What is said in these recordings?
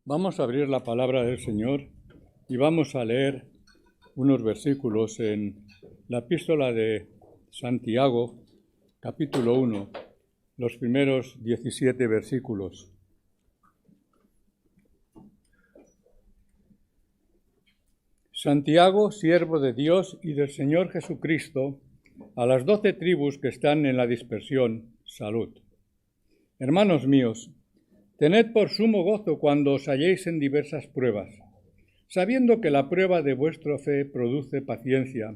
Vamos a abrir la palabra del Señor y vamos a leer unos versículos en la epístola de Santiago, capítulo 1, los primeros 17 versículos. Santiago, siervo de Dios y del Señor Jesucristo, a las 12 tribus que están en la dispersión, salud. Hermanos míos, tened por sumo gozo cuando os halléis en diversas pruebas, sabiendo que la prueba de vuestra fe produce paciencia.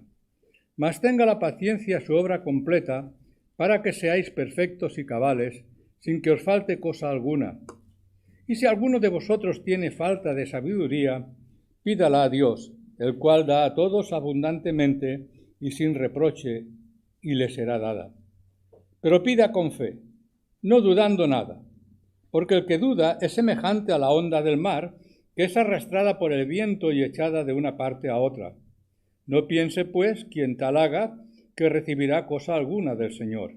Mas tenga la paciencia su obra completa, para que seáis perfectos y cabales, sin que os falte cosa alguna. Y si alguno de vosotros tiene falta de sabiduría, pídala a Dios, el cual da a todos abundantemente y sin reproche, y le será dada. Pero pida con fe, no dudando nada, porque el que duda es semejante a la onda del mar, que es arrastrada por el viento y echada de una parte a otra. No piense, pues, quien tal haga, que recibirá cosa alguna del Señor.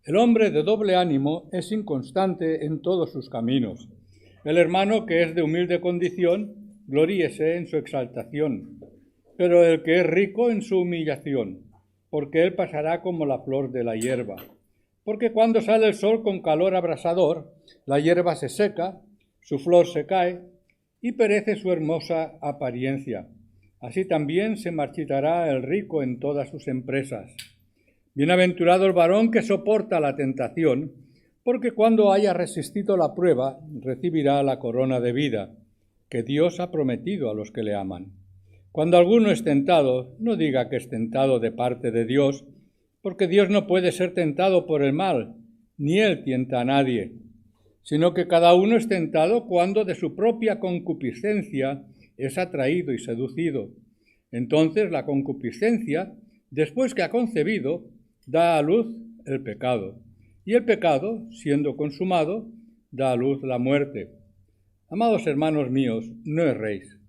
El hombre de doble ánimo es inconstante en todos sus caminos. El hermano que es de humilde condición, gloríese en su exaltación, pero el que es rico en su humillación, porque él pasará como la flor de la hierba. Porque cuando sale el sol con calor abrasador, la hierba se seca, su flor se cae y perece su hermosa apariencia. Así también se marchitará el rico en todas sus empresas. Bienaventurado el varón que soporta la tentación, porque cuando haya resistido la prueba, recibirá la corona de vida, que Dios ha prometido a los que le aman. Cuando alguno es tentado, no diga que es tentado de parte de Dios, porque Dios no puede ser tentado por el mal, ni Él tienta a nadie, sino que cada uno es tentado cuando de su propia concupiscencia es atraído y seducido. Entonces la concupiscencia, después que ha concebido, da a luz el pecado, y el pecado, siendo consumado, da a luz la muerte. Amados hermanos míos, no erréis.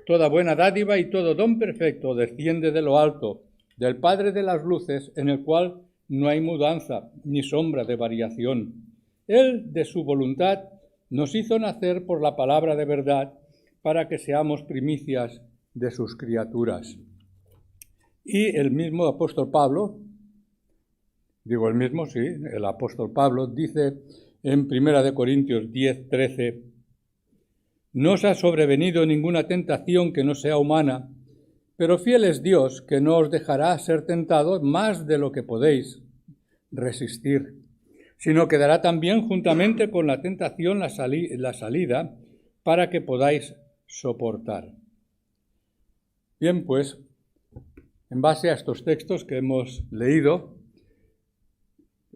Toda buena dádiva y todo don perfecto desciende de lo alto, del Padre de las luces, en el cual no hay mudanza ni sombra de variación. Él, de su voluntad, nos hizo nacer por la palabra de verdad, para que seamos primicias de sus criaturas. Y el mismo apóstol Pablo, el apóstol Pablo dice en 1 Corintios 10:13, no os ha sobrevenido ninguna tentación que no sea humana, pero fiel es Dios, que no os dejará ser tentados más de lo que podéis resistir, sino que dará también juntamente con la tentación la salida para que podáis soportar. Bien, pues, en base a estos textos que hemos leído,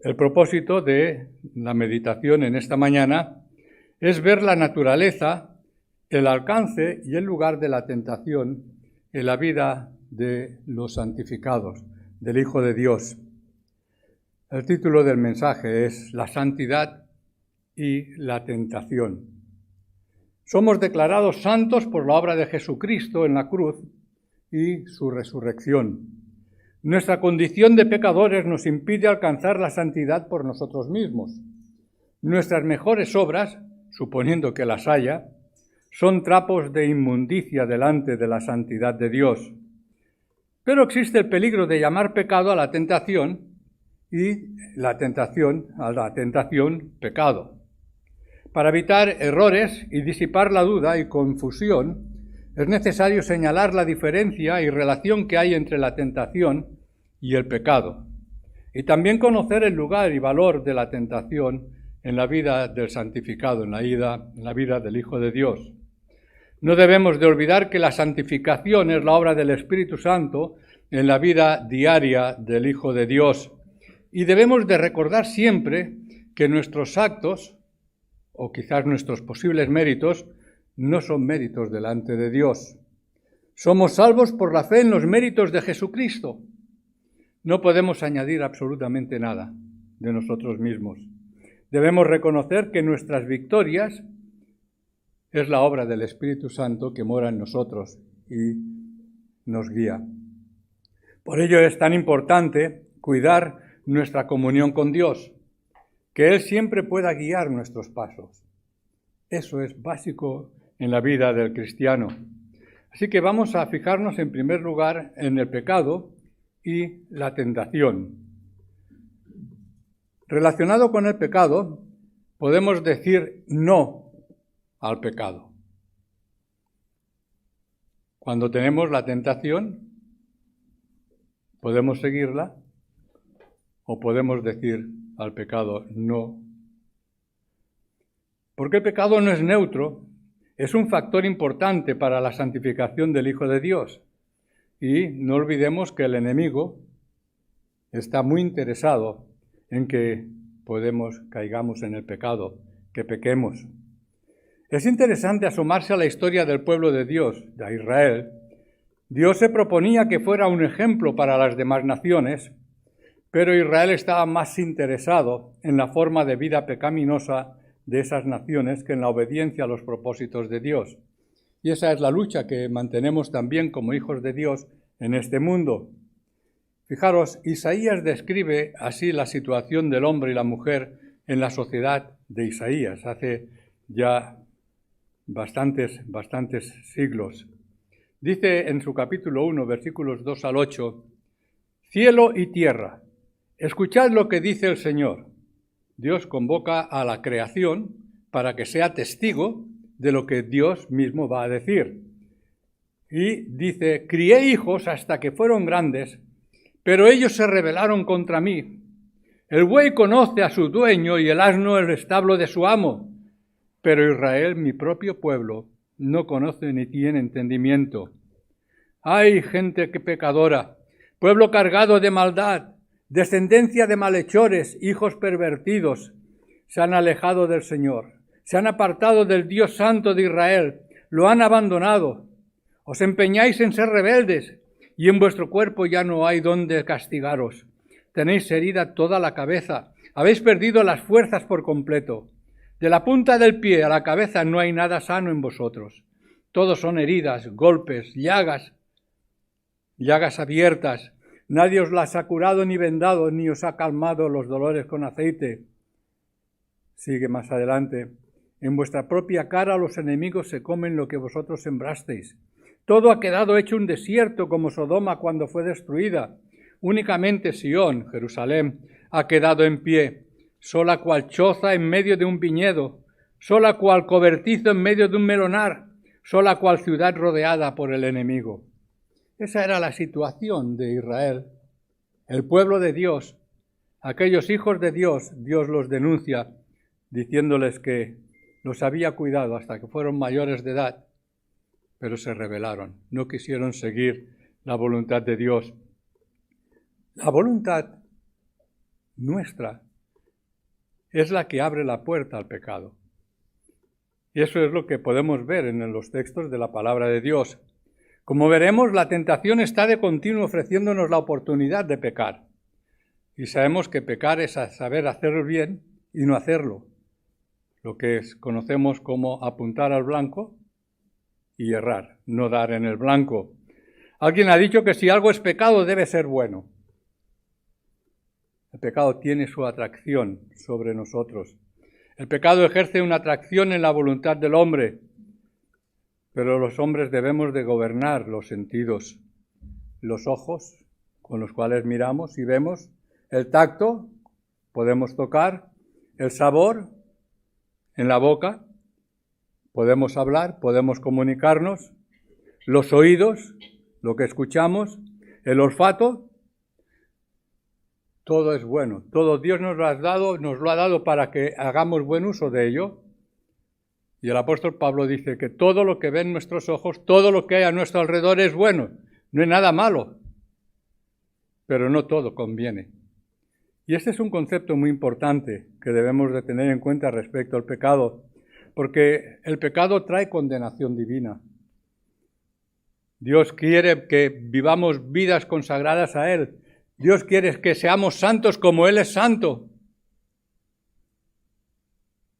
el propósito de la meditación en esta mañana es ver la naturaleza, el alcance y el lugar de la tentación en la vida de los santificados, del Hijo de Dios. El título del mensaje es La santidad y la tentación. Somos declarados santos por la obra de Jesucristo en la cruz y su resurrección. Nuestra condición de pecadores nos impide alcanzar la santidad por nosotros mismos. Nuestras mejores obras, suponiendo que las haya, son trapos de inmundicia delante de la santidad de Dios. Pero existe el peligro de llamar pecado a la tentación y la tentación pecado. Para evitar errores y disipar la duda y confusión, es necesario señalar la diferencia y relación que hay entre la tentación y el pecado, y también conocer el lugar y valor de la tentación en la vida del santificado, en la vida del Hijo de Dios. No debemos de olvidar que la santificación es la obra del Espíritu Santo en la vida diaria del Hijo de Dios. Y debemos de recordar siempre que nuestros actos, o quizás nuestros posibles méritos, no son méritos delante de Dios. Somos salvos por la fe en los méritos de Jesucristo. No podemos añadir absolutamente nada de nosotros mismos. Debemos reconocer que nuestras victorias es la obra del Espíritu Santo que mora en nosotros y nos guía. Por ello es tan importante cuidar nuestra comunión con Dios, que Él siempre pueda guiar nuestros pasos. Eso es básico en la vida del cristiano. Así que vamos a fijarnos en primer lugar en el pecado y la tentación. Relacionado con el pecado, podemos decir no al pecado. Cuando tenemos la tentación, podemos seguirla o podemos decir al pecado no. Porque el pecado no es neutro, es un factor importante para la santificación del Hijo de Dios. Y no olvidemos que el enemigo está muy interesado en que caigamos en el pecado, que pequemos. Es interesante asomarse a la historia del pueblo de Dios, de Israel. Dios se proponía que fuera un ejemplo para las demás naciones, pero Israel estaba más interesado en la forma de vida pecaminosa de esas naciones que en la obediencia a los propósitos de Dios. Y esa es la lucha que mantenemos también como hijos de Dios en este mundo. Fijaros, Isaías describe así la situación del hombre y la mujer en la sociedad de Isaías, hace ya bastantes siglos. Dice en su capítulo 1, versículos 2 al 8, «Cielo y tierra, escuchad lo que dice el Señor». Dios convoca a la creación para que sea testigo de lo que Dios mismo va a decir. Y dice, «Crié hijos hasta que fueron grandes, pero ellos se rebelaron contra mí. El buey conoce a su dueño y el asno el establo de su amo. Pero Israel, mi propio pueblo, no conoce ni tiene entendimiento. ¡Ay, gente que pecadora! Pueblo cargado de maldad, descendencia de malhechores, hijos pervertidos, se han alejado del Señor, se han apartado del Dios Santo de Israel, lo han abandonado. Os empeñáis en ser rebeldes, y en vuestro cuerpo ya no hay donde castigaros. Tenéis herida toda la cabeza, habéis perdido las fuerzas por completo. De la punta del pie a la cabeza no hay nada sano en vosotros. Todos son heridas, golpes, llagas abiertas. Nadie os las ha curado ni vendado, ni os ha calmado los dolores con aceite. Sigue más adelante. En vuestra propia cara los enemigos se comen lo que vosotros sembrasteis. Todo ha quedado hecho un desierto como Sodoma cuando fue destruida. Únicamente Sión, Jerusalén, ha quedado en pie, sola cual choza en medio de un viñedo, sola cual cobertizo en medio de un melonar, sola cual ciudad rodeada por el enemigo. Esa era la situación de Israel. El pueblo de Dios, aquellos hijos de Dios, Dios los denuncia diciéndoles que los había cuidado hasta que fueron mayores de edad, pero se rebelaron, no quisieron seguir la voluntad de Dios. La voluntad nuestra es la que abre la puerta al pecado. Y eso es lo que podemos ver en los textos de la palabra de Dios. Como veremos, la tentación está de continuo ofreciéndonos la oportunidad de pecar. Y sabemos que pecar es saber hacer bien y no hacerlo. Lo que conocemos como apuntar al blanco y errar, no dar en el blanco. Alguien ha dicho que si algo es pecado debe ser bueno. El pecado tiene su atracción sobre nosotros. El pecado ejerce una atracción en la voluntad del hombre, pero los hombres debemos de gobernar los sentidos, los ojos con los cuales miramos y vemos, el tacto, podemos tocar, el sabor en la boca, podemos hablar, podemos comunicarnos, los oídos, lo que escuchamos, el olfato, todo es bueno, todo Dios nos lo ha dado para que hagamos buen uso de ello. Y el apóstol Pablo dice que todo lo que ven nuestros ojos, todo lo que hay a nuestro alrededor es bueno, no hay nada malo, pero no todo conviene. Y este es un concepto muy importante que debemos de tener en cuenta respecto al pecado, porque el pecado trae condenación divina. Dios quiere que vivamos vidas consagradas a Él. Dios quiere que seamos santos como Él es santo.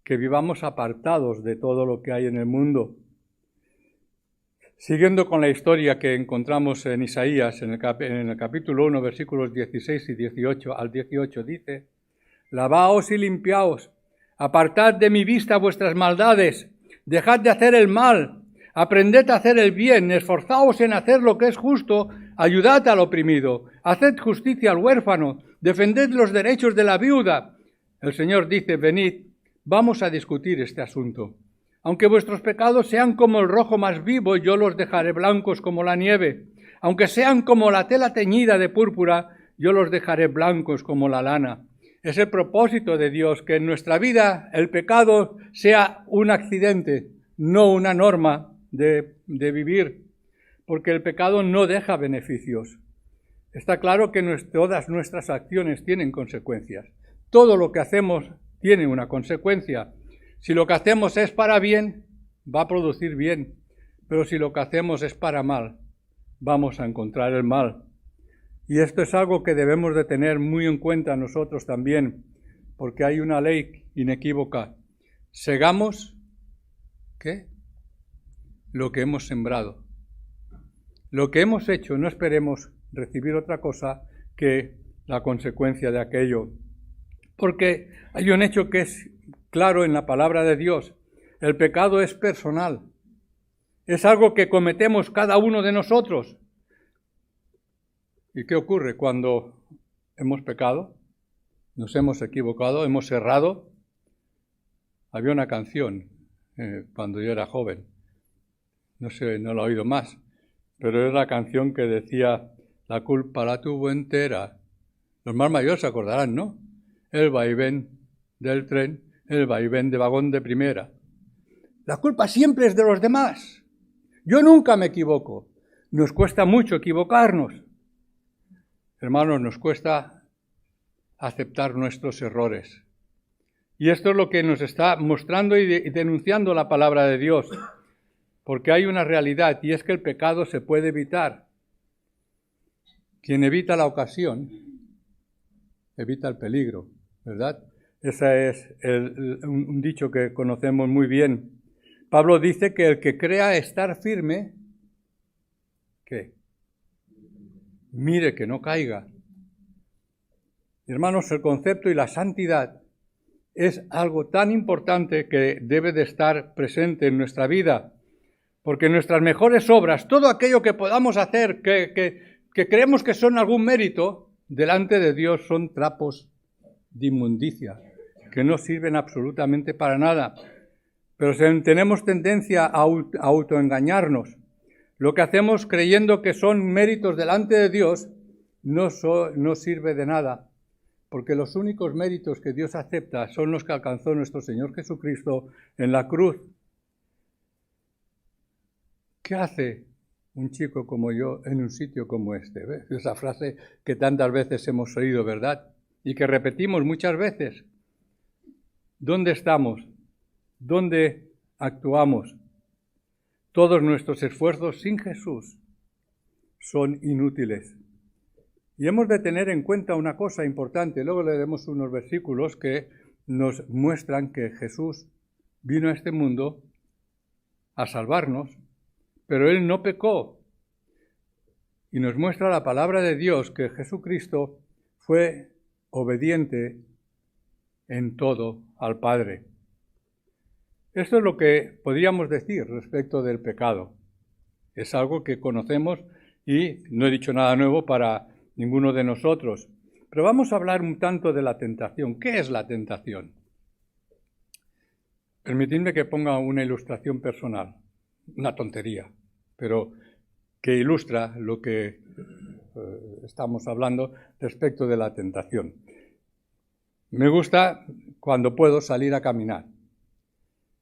Que vivamos apartados de todo lo que hay en el mundo. Siguiendo con la historia que encontramos en Isaías, en el capítulo 1, versículos 16 y 18 al 18, dice: Lavaos y limpiaos, apartad de mi vista vuestras maldades, Dejad de hacer el mal, aprended a hacer el bien, esforzaos en hacer lo que es justo, ayudad al oprimido, haced justicia al huérfano, defended los derechos de la viuda. El Señor dice, venid, vamos a discutir este asunto. Aunque vuestros pecados sean como el rojo más vivo, yo los dejaré blancos como la nieve. Aunque sean como la tela teñida de púrpura, yo los dejaré blancos como la lana. Es el propósito de Dios que en nuestra vida el pecado sea un accidente, no una norma de vivir, porque el pecado no deja beneficios. Está claro que todas nuestras acciones tienen consecuencias. Todo lo que hacemos tiene una consecuencia. Si lo que hacemos es para bien, va a producir bien, pero si lo que hacemos es para mal, vamos a encontrar el mal. Y esto es algo que debemos de tener muy en cuenta nosotros también, porque hay una ley inequívoca. Segamos, ¿qué? Lo que hemos sembrado. Lo que hemos hecho, no esperemos recibir otra cosa que la consecuencia de aquello. Porque hay un hecho que es claro en la palabra de Dios. El pecado es personal. Es algo que cometemos cada uno de nosotros. ¿Y qué ocurre cuando hemos pecado? Nos hemos equivocado, hemos errado. Había una canción cuando yo era joven. No sé, no la he oído más. Pero es la canción que decía, la culpa la tuvo entera. Los más mayores se acordarán, ¿no? El vaivén del tren, el vaivén de vagón de primera. La culpa siempre es de los demás. Yo nunca me equivoco. Nos cuesta mucho equivocarnos. Hermanos, nos cuesta aceptar nuestros errores. Y esto es lo que nos está mostrando y denunciando la palabra de Dios. Porque hay una realidad y es que el pecado se puede evitar. Quien evita la ocasión, evita el peligro, ¿verdad? Ese es un dicho que conocemos muy bien. Pablo dice que el que crea estar firme, ¿qué? Mire que no caiga. Hermanos, el concepto y la santidad es algo tan importante que debe de estar presente en nuestra vida, porque nuestras mejores obras, todo aquello que podamos hacer, que creemos que son algún mérito, delante de Dios son trapos de inmundicia, que no sirven absolutamente para nada. Pero tenemos tendencia a autoengañarnos. Lo que hacemos creyendo que son méritos delante de Dios no sirve de nada, porque los únicos méritos que Dios acepta son los que alcanzó nuestro Señor Jesucristo en la cruz. ¿Qué hace un chico como yo en un sitio como este? ¿Ves? Esa frase que tantas veces hemos oído, ¿verdad? Y que repetimos muchas veces. ¿Dónde estamos? ¿Dónde actuamos? Todos nuestros esfuerzos sin Jesús son inútiles. Y hemos de tener en cuenta una cosa importante. Luego leeremos unos versículos que nos muestran que Jesús vino a este mundo a salvarnos, pero Él no pecó. Y nos muestra la palabra de Dios que Jesucristo fue obediente en todo al Padre. Esto es lo que podríamos decir respecto del pecado. Es algo que conocemos y no he dicho nada nuevo para ninguno de nosotros. Pero vamos a hablar un tanto de la tentación. ¿Qué es la tentación? Permitidme que ponga una ilustración personal, una tontería, pero que ilustra lo que estamos hablando respecto de la tentación. Me gusta cuando puedo salir a caminar.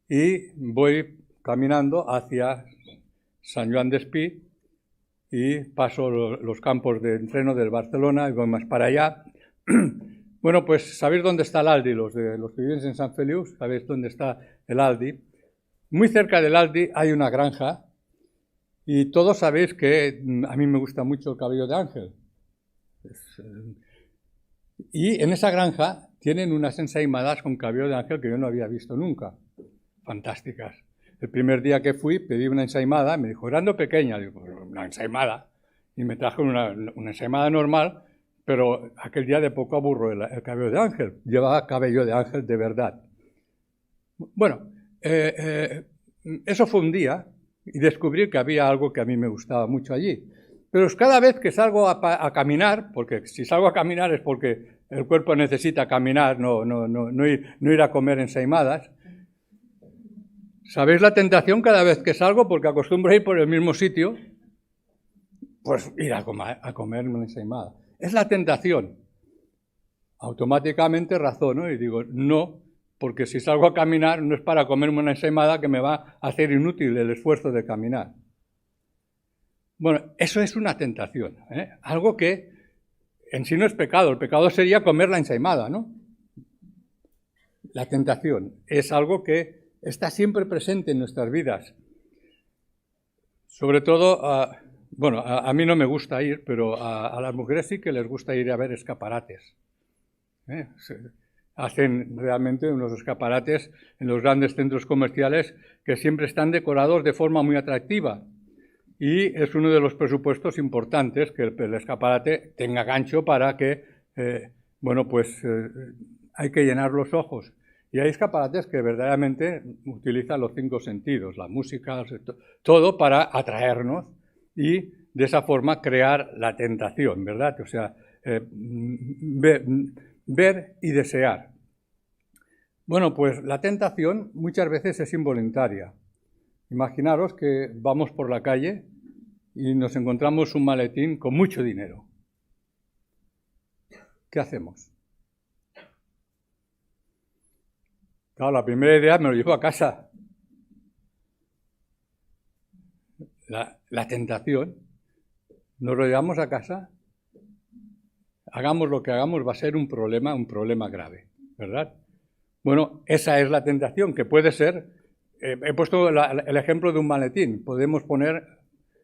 Y voy caminando hacia Sant Joan d'Espí y paso los campos de entreno del Barcelona y voy más para allá. Bueno, pues sabéis dónde está el Aldi, los que viven en Sant Feliu, sabéis dónde está el Aldi. Muy cerca del Aldi hay una granja y todos sabéis que a mí me gusta mucho el cabello de ángel. Y en esa granja tienen unas ensaimadas con cabello de ángel que yo no había visto nunca. Fantásticas. El primer día que fui pedí una ensaimada, me dijo, grande o pequeña, digo, una ensaimada. Y me trajo una ensaimada normal, pero aquel día de poco aburro el cabello de ángel. Llevaba cabello de ángel de verdad. Bueno, eso fue un día y descubrí que había algo que a mí me gustaba mucho allí. Pero es cada vez que salgo a caminar, porque si salgo a caminar es porque el cuerpo necesita caminar, no ir a comer ensaimadas. ¿Sabéis la tentación cada vez que salgo? Porque acostumbro a ir por el mismo sitio, pues ir a comer una ensaimada. Es la tentación. Automáticamente razono y digo, no, porque si salgo a caminar no es para comerme una ensaimada que me va a hacer inútil el esfuerzo de caminar. Bueno, eso es una tentación, algo que en sí no es pecado. El pecado sería comer la ensaimada, ¿no? La tentación es algo que está siempre presente en nuestras vidas. Sobre todo, a mí no me gusta ir, pero a las mujeres sí que les gusta ir a ver escaparates. Hacen realmente unos escaparates en los grandes centros comerciales que siempre están decorados de forma muy atractiva. Y es uno de los presupuestos importantes que el escaparate tenga gancho para que, hay que llenar los ojos. Y hay escaparates que verdaderamente utilizan los 5 sentidos, la música, todo para atraernos y de esa forma crear la tentación, ¿verdad? O sea, ver y desear. Bueno, pues la tentación muchas veces es involuntaria. Imaginaros que vamos por la calle y nos encontramos un maletín con mucho dinero. ¿Qué hacemos? Claro, la primera idea me lo llevo a casa. La tentación, nos lo llevamos a casa, hagamos lo que hagamos, va a ser un problema grave, ¿verdad? Bueno, esa es la tentación, que puede ser, he puesto el ejemplo de un maletín, podemos poner,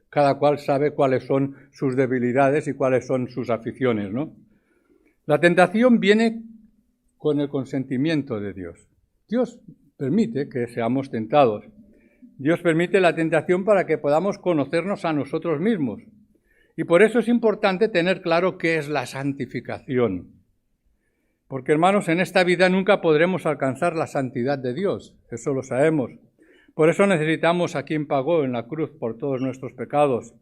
cada cual sabe cuáles son sus debilidades y cuáles son sus aficiones, ¿no? La tentación viene con el consentimiento de Dios. Dios permite que seamos tentados. Dios permite la tentación para que podamos conocernos a nosotros mismos. Y por eso es importante tener claro qué es la santificación. Porque, hermanos, en esta vida nunca podremos alcanzar la santidad de Dios. Eso lo sabemos. Por eso necesitamos a quien pagó en la cruz por todos nuestros pecados.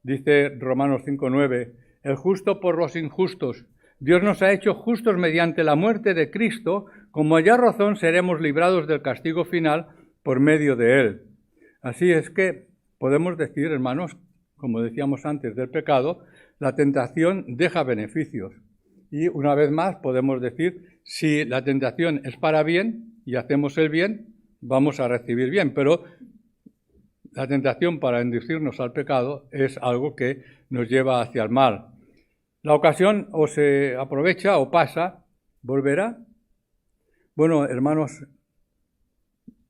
Dice Romanos 5:9, el justo por los injustos. Dios nos ha hecho justos mediante la muerte de Cristo, como haya razón seremos librados del castigo final por medio de Él. Así es que podemos decir, hermanos, como decíamos antes del pecado, la tentación deja beneficios. Y una vez más podemos decir, si la tentación es para bien y hacemos el bien, vamos a recibir bien. Pero la tentación para inducirnos al pecado es algo que nos lleva hacia el mal. La ocasión o se aprovecha o pasa, ¿volverá? Bueno, hermanos,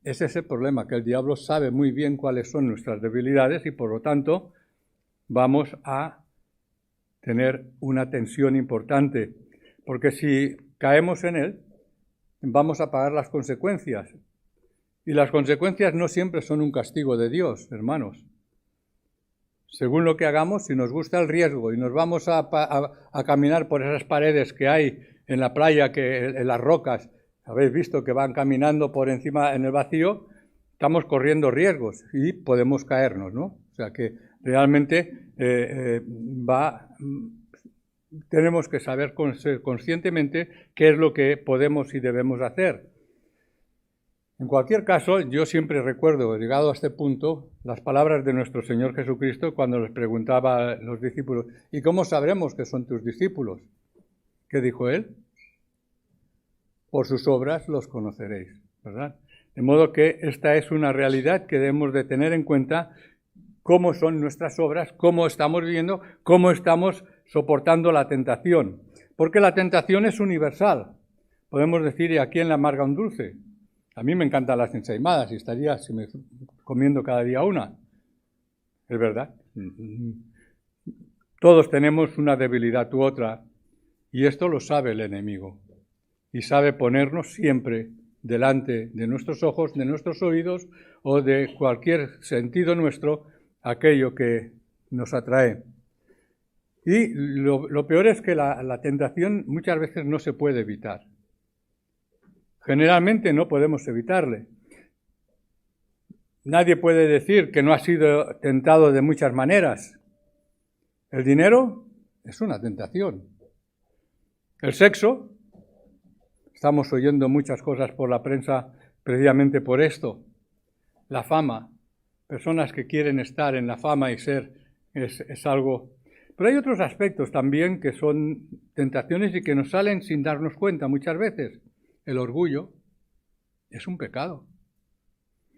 ese es el problema, que el diablo sabe muy bien cuáles son nuestras debilidades y por lo tanto vamos a tener una tensión importante, porque si caemos en él, vamos a pagar las consecuencias. Y las consecuencias no siempre son un castigo de Dios, hermanos. Según lo que hagamos, si nos gusta el riesgo y nos vamos a caminar por esas paredes que hay en la playa, en las rocas, habéis visto que van caminando por encima en el vacío, estamos corriendo riesgos y podemos caernos, ¿no? O sea que realmente tenemos que saber conscientemente qué es lo que podemos y debemos hacer. En cualquier caso, yo siempre recuerdo, llegado a este punto, las palabras de nuestro Señor Jesucristo cuando les preguntaba a los discípulos, ¿y cómo sabremos que son tus discípulos? ¿Qué dijo Él? Por sus obras los conoceréis, ¿verdad? De modo que esta es una realidad que debemos de tener en cuenta, cómo son nuestras obras, cómo estamos viviendo, cómo estamos soportando la tentación. Porque la tentación es universal. Podemos decir, ¿y a quién le amarga un dulce? A mí me encantan las ensaimadas y estaría comiendo cada día una. Es verdad. Todos tenemos una debilidad u otra y esto lo sabe el enemigo. Y sabe ponernos siempre delante de nuestros ojos, de nuestros oídos o de cualquier sentido nuestro aquello que nos atrae. Y lo peor es que la tentación muchas veces no se puede evitar. Generalmente no podemos evitarle. Nadie puede decir que no ha sido tentado de muchas maneras. El dinero es una tentación. El sexo, estamos oyendo muchas cosas por la prensa precisamente por esto. La fama, personas que quieren estar en la fama y ser, es algo. Pero hay otros aspectos también que son tentaciones y que nos salen sin darnos cuenta muchas veces. El orgullo es un pecado.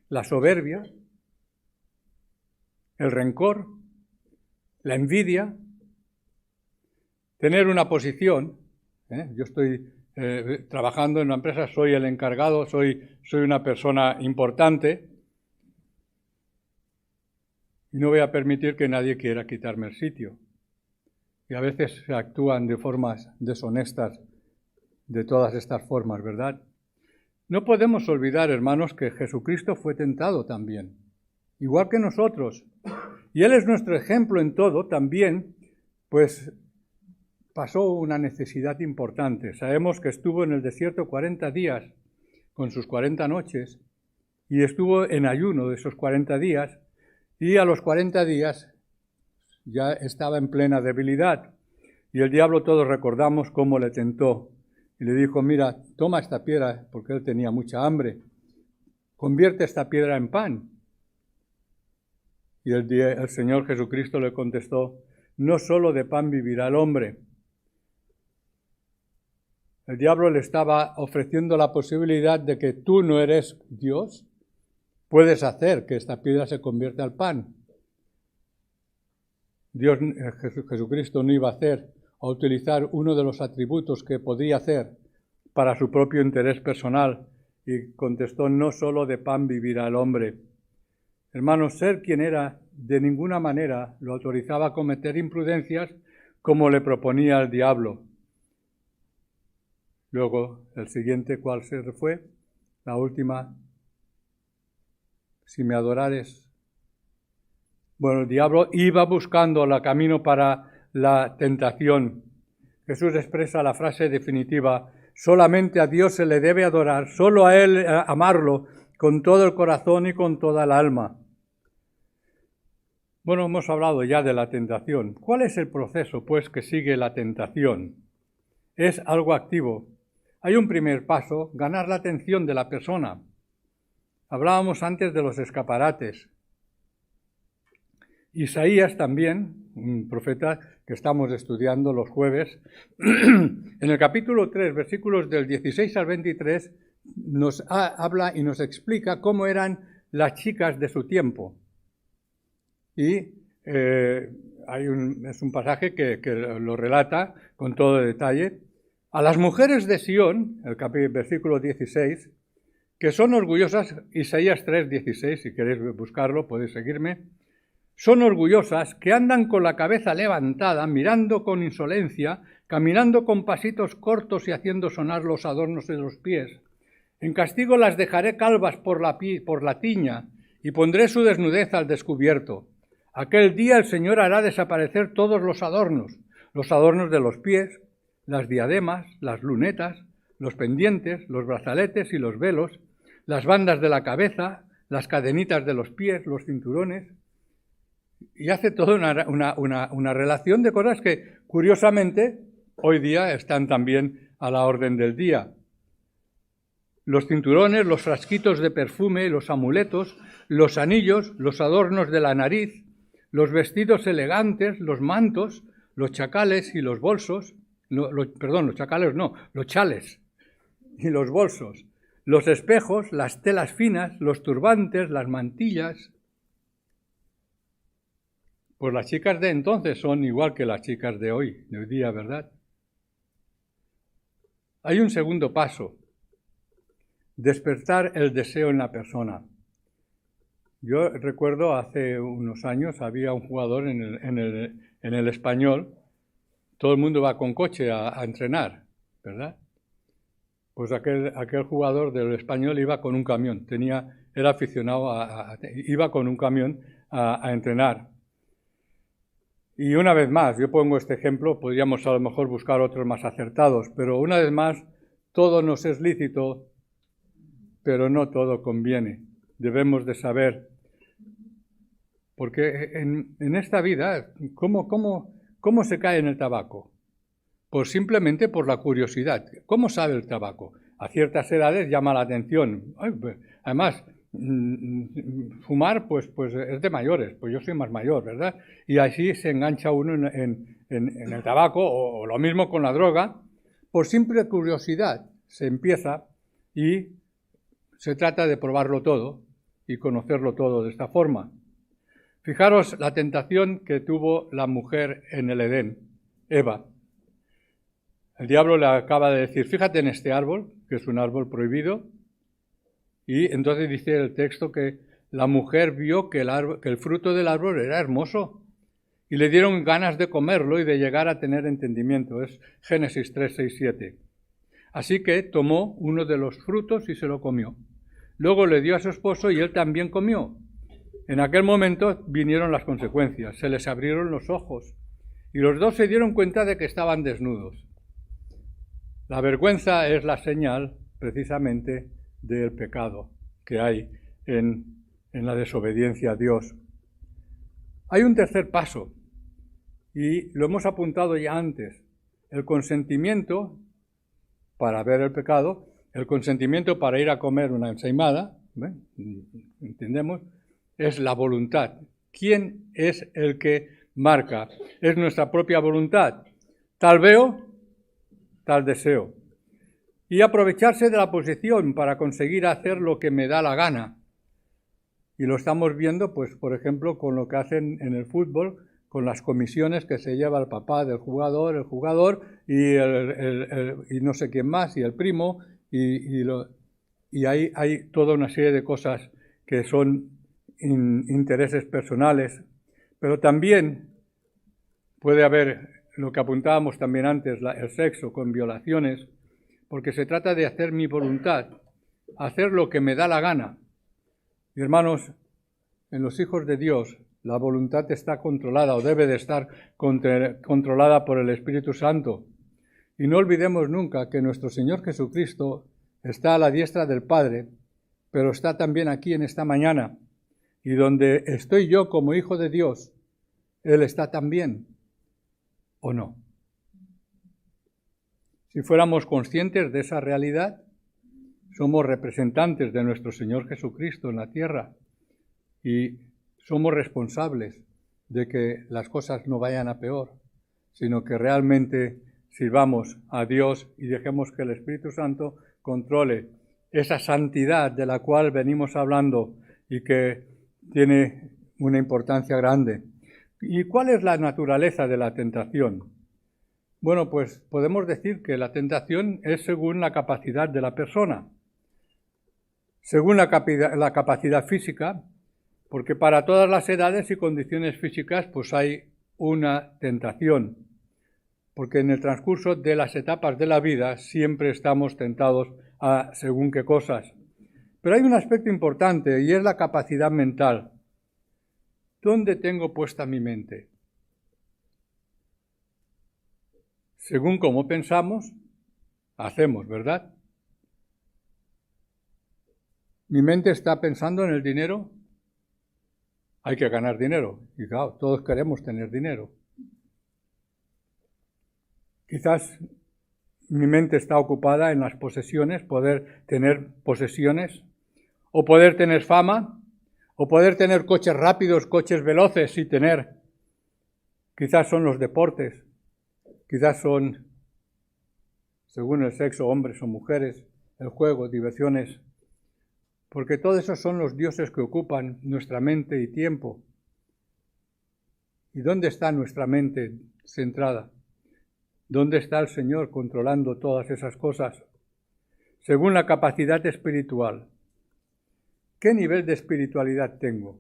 La soberbia, el rencor, la envidia, tener una posición. Yo estoy trabajando en una empresa, soy el encargado, soy una persona importante y no voy a permitir que nadie quiera quitarme el sitio. Y a veces se actúan de formas deshonestas de todas estas formas, ¿verdad? No podemos olvidar, hermanos, que Jesucristo fue tentado también, igual que nosotros. Y Él es nuestro ejemplo en todo también, pues pasó una necesidad importante. Sabemos que estuvo en el desierto 40 días con sus 40 noches y estuvo en ayuno de esos 40 días y a los 40 días ya estaba en plena debilidad. Y el diablo, todos recordamos cómo le tentó. Y le dijo, mira, toma esta piedra, porque él tenía mucha hambre. Convierte esta piedra en pan. Y el Señor Jesucristo le contestó, no solo de pan vivirá el hombre. El diablo le estaba ofreciendo la posibilidad de que tú no eres Dios, puedes hacer que esta piedra se convierta al pan. Jesucristo no iba a utilizar uno de los atributos que podía hacer para su propio interés personal y contestó, no solo de pan vivirá el hombre. Hermanos, ser quien era de ninguna manera lo autorizaba a cometer imprudencias como le proponía el diablo. Luego, el siguiente, ¿cuál fue? La última, si me adorares. Bueno, el diablo iba buscando el camino para la tentación. Jesús expresa la frase definitiva, solamente a Dios se le debe adorar, solo a Él amarlo con todo el corazón y con toda el alma. Bueno, hemos hablado ya de la tentación. ¿Cuál es el proceso, pues, que sigue la tentación? Es algo activo. Hay un primer paso, ganar la atención de la persona. Hablábamos antes de los escaparates. Isaías también, un profeta que estamos estudiando los jueves, en el capítulo 3, versículos del 16 al 23, nos habla y nos explica cómo eran las chicas de su tiempo. Y es un pasaje que lo relata con todo detalle. A las mujeres de Sión, el versículo 16, que son orgullosas, Isaías 3, 16, si queréis buscarlo podéis seguirme, son orgullosas que andan con la cabeza levantada, mirando con insolencia, caminando con pasitos cortos y haciendo sonar los adornos de los pies. En castigo las dejaré calvas por la tiña y pondré su desnudez al descubierto. Aquel día el Señor hará desaparecer todos los adornos de los pies, las diademas, las lunetas, los pendientes, los brazaletes y los velos, las bandas de la cabeza, las cadenitas de los pies, los cinturones. Y hace toda una relación de cosas que, curiosamente, hoy día están también a la orden del día. Los cinturones, los frasquitos de perfume, los amuletos, los anillos, los adornos de la nariz, los vestidos elegantes, los mantos, los chacales y los bolsos, los chacales no, los chales y los bolsos, los espejos, las telas finas, los turbantes, las mantillas. Pues las chicas de entonces son igual que las chicas de hoy día, ¿verdad? Hay un segundo paso, despertar el deseo en la persona. Yo recuerdo hace unos años había un jugador en el Español, todo el mundo va con coche a entrenar, ¿verdad? Pues aquel jugador del Español iba con un camión, era aficionado, iba con un camión a entrenar. Y una vez más, yo pongo este ejemplo, podríamos a lo mejor buscar otros más acertados, pero una vez más, todo nos es lícito, pero no todo conviene. Debemos de saber Porque en esta vida, ¿cómo se cae en el tabaco? Pues simplemente por la curiosidad. ¿Cómo sabe el tabaco? A ciertas edades llama la atención. Además, fumar pues es de mayores, pues yo soy más mayor, ¿verdad? Y así se engancha uno en el tabaco, o lo mismo con la droga. Por simple curiosidad se empieza y se trata de probarlo todo y conocerlo todo de esta forma. Fijaros la tentación que tuvo la mujer en el Edén, Eva. El diablo le acaba de decir, fíjate en este árbol, que es un árbol prohibido, y entonces dice el texto que la mujer vio que el fruto del árbol era hermoso y le dieron ganas de comerlo y de llegar a tener entendimiento. Es Génesis 3, 6, 7. Así que tomó uno de los frutos y se lo comió. Luego le dio a su esposo y él también comió. En aquel momento vinieron las consecuencias, se les abrieron los ojos y los dos se dieron cuenta de que estaban desnudos. La vergüenza es la señal precisamente del pecado que hay en la desobediencia a Dios. Hay un tercer paso y lo hemos apuntado ya antes, el consentimiento para ver el pecado, el consentimiento para ir a comer una ensaimada, entendemos, es la voluntad. ¿Quién es el que marca? Es nuestra propia voluntad. Tal veo, tal deseo. Y aprovecharse de la posición para conseguir hacer lo que me da la gana. Y lo estamos viendo, pues, por ejemplo, con lo que hacen en el fútbol, con las comisiones que se lleva el papá del jugador, el jugador y no sé quién más, y el primo, y hay toda una serie de cosas que son intereses personales, pero también puede haber lo que apuntábamos también antes, el sexo con violaciones, porque se trata de hacer mi voluntad, hacer lo que me da la gana. Y hermanos, en los hijos de Dios, la voluntad está controlada o debe de estar controlada por el Espíritu Santo. Y no olvidemos nunca que nuestro Señor Jesucristo está a la diestra del Padre, pero está también aquí en esta mañana. Y donde estoy yo como hijo de Dios, Él está también, ¿o no? Si fuéramos conscientes de esa realidad, somos representantes de nuestro Señor Jesucristo en la tierra y somos responsables de que las cosas no vayan a peor, sino que realmente sirvamos a Dios y dejemos que el Espíritu Santo controle esa santidad de la cual venimos hablando y que tiene una importancia grande. ¿Y cuál es la naturaleza de la tentación? Bueno, pues podemos decir que la tentación es según la capacidad de la persona, según la capacidad física, porque para todas las edades y condiciones físicas pues hay una tentación, porque en el transcurso de las etapas de la vida siempre estamos tentados a según qué cosas. Pero hay un aspecto importante y es la capacidad mental. ¿Dónde tengo puesta mi mente? Según cómo pensamos, hacemos, ¿verdad? ¿Mi mente está pensando en el dinero? Hay que ganar dinero. Y claro, todos queremos tener dinero. Quizás mi mente está ocupada en las posesiones, poder tener posesiones, o poder tener fama, o poder tener coches rápidos, coches veloces y tener. Quizás son los deportes. Quizás son, según el sexo, hombres o mujeres, el juego, diversiones, porque todos esos son los dioses que ocupan nuestra mente y tiempo. ¿Y dónde está nuestra mente centrada? ¿Dónde está el Señor controlando todas esas cosas? Según la capacidad espiritual. ¿Qué nivel de espiritualidad tengo?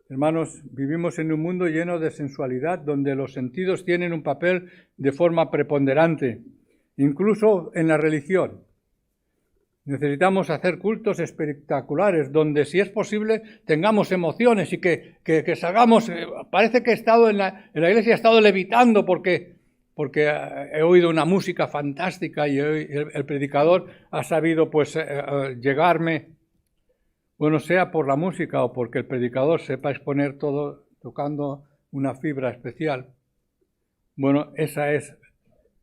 Hermanos, vivimos en un mundo lleno de sensualidad, donde los sentidos tienen un papel de forma preponderante, incluso en la religión. Necesitamos hacer cultos espectaculares, donde si es posible tengamos emociones y que salgamos. Parece que he estado en la iglesia, he estado levitando porque he oído una música fantástica y el predicador ha sabido llegarme. Bueno, sea por la música o porque el predicador sepa exponer todo tocando una fibra especial. Bueno, esa es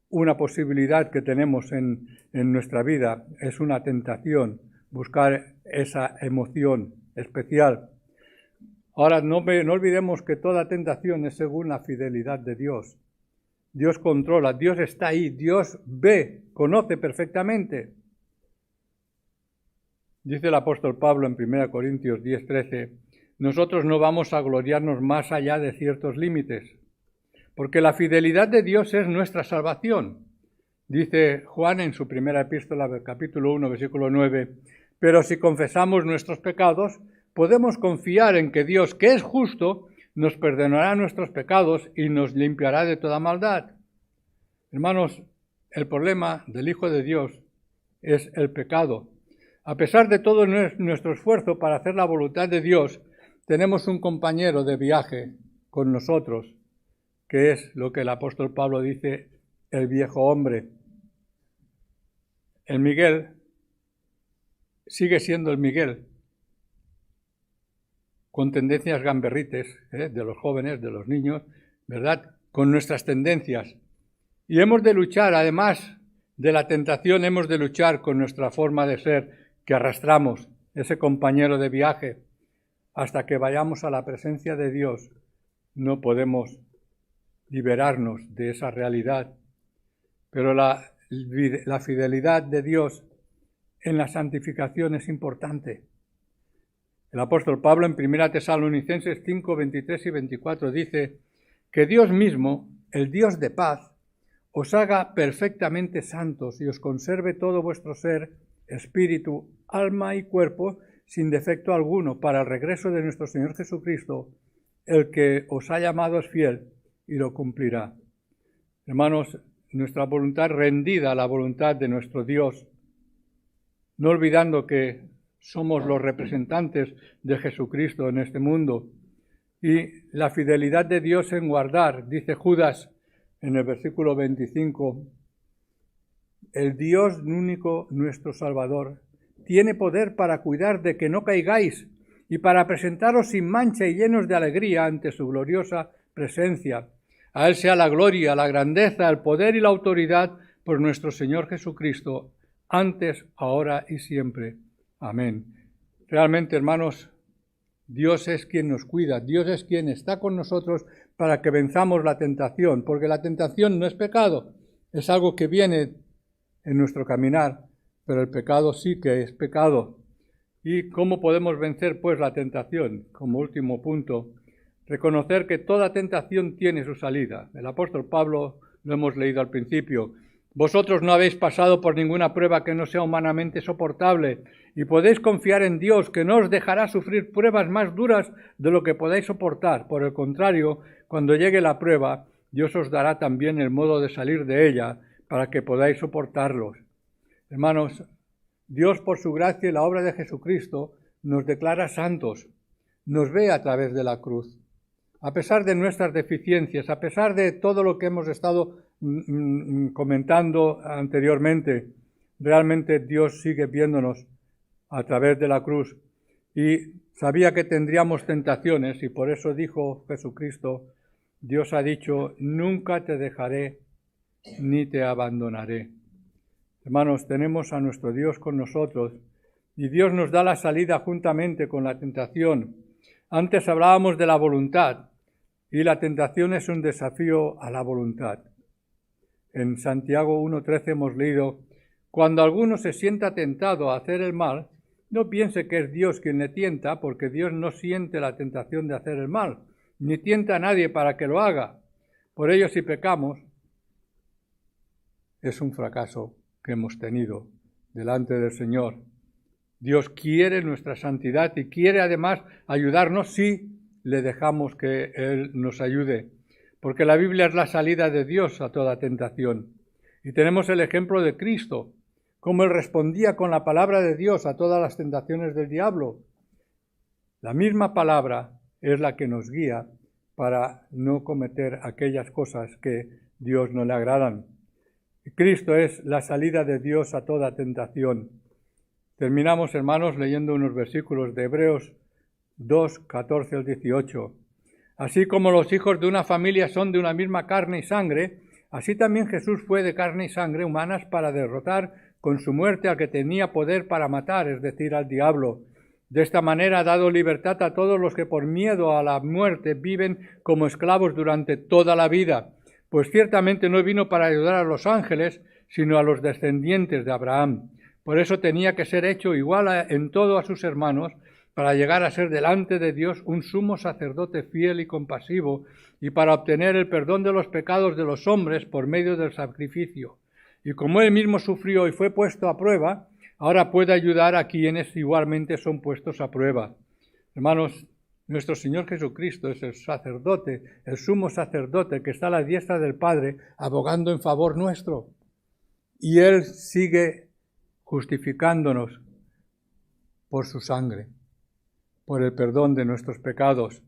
una posibilidad que tenemos en nuestra vida, es una tentación, buscar esa emoción especial. Ahora, no olvidemos que toda tentación es según la fidelidad de Dios. Dios controla, Dios está ahí, Dios ve, conoce perfectamente. Dice el apóstol Pablo en 1 Corintios 10:13, nosotros no vamos a gloriarnos más allá de ciertos límites, porque la fidelidad de Dios es nuestra salvación. Dice Juan en su primera epístola, capítulo 1, versículo 9, pero si confesamos nuestros pecados, podemos confiar en que Dios, que es justo, nos perdonará nuestros pecados y nos limpiará de toda maldad. Hermanos, el problema del Hijo de Dios es el pecado. A pesar de todo nuestro esfuerzo para hacer la voluntad de Dios, tenemos un compañero de viaje con nosotros, que es lo que el apóstol Pablo dice, el viejo hombre. El Miguel sigue siendo el Miguel, con tendencias gamberrites, de los jóvenes, de los niños, ¿verdad? Con nuestras tendencias. Y hemos de luchar, además de la tentación, hemos de luchar con nuestra forma de ser, que arrastramos, ese compañero de viaje. Hasta que vayamos a la presencia de Dios, no podemos liberarnos de esa realidad. Pero la fidelidad de Dios en la santificación es importante. El apóstol Pablo en 1 Tesalonicenses 5, 23 y 24 dice que Dios mismo, el Dios de paz, os haga perfectamente santos y os conserve todo vuestro ser, espíritu, alma y cuerpo, sin defecto alguno, para el regreso de nuestro Señor Jesucristo. El que os ha llamado es fiel y lo cumplirá. Hermanos, nuestra voluntad rendida a la voluntad de nuestro Dios, no olvidando que somos los representantes de Jesucristo en este mundo, y la fidelidad de Dios en guardar, dice Judas en el versículo 25, el Dios único, nuestro Salvador, tiene poder para cuidar de que no caigáis y para presentaros sin mancha y llenos de alegría ante su gloriosa presencia. A Él sea la gloria, la grandeza, el poder y la autoridad por nuestro Señor Jesucristo, antes, ahora y siempre. Amén. Realmente, hermanos, Dios es quien nos cuida, Dios es quien está con nosotros para que venzamos la tentación, porque la tentación no es pecado, es algo que viene en nuestro caminar, pero el pecado sí que es pecado. ¿Y cómo podemos vencer, pues, la tentación? Como último punto, reconocer que toda tentación tiene su salida. El apóstol Pablo, lo hemos leído al principio, vosotros no habéis pasado por ninguna prueba que no sea humanamente soportable y podéis confiar en Dios, que no os dejará sufrir pruebas más duras de lo que podáis soportar. Por el contrario, cuando llegue la prueba, Dios os dará también el modo de salir de ella para que podáis soportarlos. Hermanos, Dios por su gracia y la obra de Jesucristo nos declara santos, nos ve a través de la cruz. A pesar de nuestras deficiencias, a pesar de todo lo que hemos estado comentando anteriormente, realmente Dios sigue viéndonos a través de la cruz y sabía que tendríamos tentaciones y por eso dijo Jesucristo, Dios ha dicho, nunca te dejaré ni te abandonaré. Hermanos, tenemos a nuestro Dios con nosotros y Dios nos da la salida juntamente con la tentación. Antes hablábamos de la voluntad y la tentación es un desafío a la voluntad. En Santiago 1:13 hemos leído, cuando alguno se sienta tentado a hacer el mal, no piense que es Dios quien le tienta, porque Dios no siente la tentación de hacer el mal, ni tienta a nadie para que lo haga. Por ello, si pecamos, es un fracaso que hemos tenido delante del Señor. Dios quiere nuestra santidad y quiere además ayudarnos si le dejamos que Él nos ayude, porque la Biblia es la salida de Dios a toda tentación. Y tenemos el ejemplo de Cristo, cómo Él respondía con la palabra de Dios a todas las tentaciones del diablo. La misma palabra es la que nos guía para no cometer aquellas cosas que Dios no le agradan. Cristo es la salida de Dios a toda tentación. Terminamos, hermanos, leyendo unos versículos de Hebreos 2, 14 al 18. Así como los hijos de una familia son de una misma carne y sangre, así también Jesús fue de carne y sangre humanas para derrotar con su muerte al que tenía poder para matar, es decir, al diablo. De esta manera ha dado libertad a todos los que por miedo a la muerte viven como esclavos durante toda la vida, pues ciertamente no vino para ayudar a los ángeles, sino a los descendientes de Abraham. Por eso tenía que ser hecho igual en todo a sus hermanos, para llegar a ser delante de Dios un sumo sacerdote fiel y compasivo, y para obtener el perdón de los pecados de los hombres por medio del sacrificio. Y como él mismo sufrió y fue puesto a prueba, ahora puede ayudar a quienes igualmente son puestos a prueba. Hermanos, nuestro Señor Jesucristo es el sacerdote, el sumo sacerdote que está a la diestra del Padre, abogando en favor nuestro. Y Él sigue justificándonos por su sangre, por el perdón de nuestros pecados.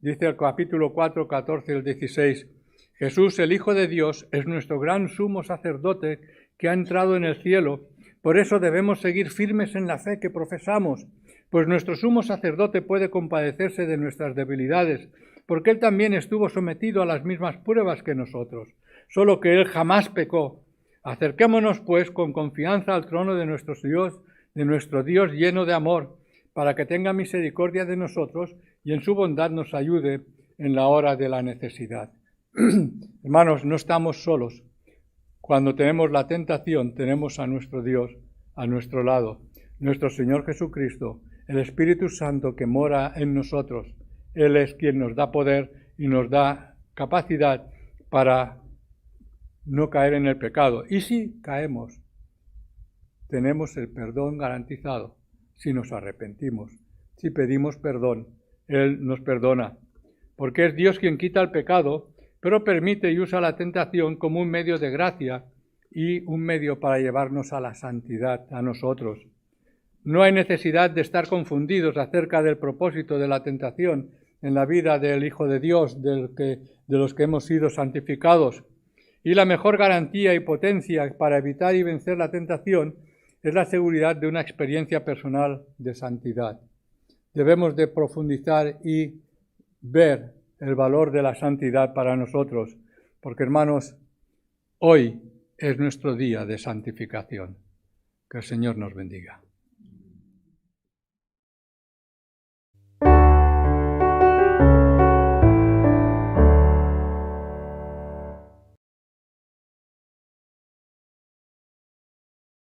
Dice el capítulo 4, 14 al 16, Jesús, el Hijo de Dios, es nuestro gran sumo sacerdote que ha entrado en el cielo. Por eso debemos seguir firmes en la fe que profesamos, pues nuestro sumo sacerdote puede compadecerse de nuestras debilidades, porque Él también estuvo sometido a las mismas pruebas que nosotros, solo que Él jamás pecó. Acerquémonos, pues, con confianza al trono de nuestro Dios lleno de amor, para que tenga misericordia de nosotros y en su bondad nos ayude en la hora de la necesidad. Hermanos, no estamos solos. Cuando tenemos la tentación, tenemos a nuestro Dios a nuestro lado, nuestro Señor Jesucristo, el Espíritu Santo que mora en nosotros. Él es quien nos da poder y nos da capacidad para no caer en el pecado. Y si caemos, tenemos el perdón garantizado. Si nos arrepentimos, si pedimos perdón, Él nos perdona, porque es Dios quien quita el pecado, pero permite y usa la tentación como un medio de gracia y un medio para llevarnos a la santidad a nosotros. No hay necesidad de estar confundidos acerca del propósito de la tentación en la vida del Hijo de Dios, de los que hemos sido santificados. Y la mejor garantía y potencia para evitar y vencer la tentación es la seguridad de una experiencia personal de santidad. Debemos de profundizar y ver el valor de la santidad para nosotros, porque, hermanos, hoy es nuestro día de santificación. Que el Señor nos bendiga.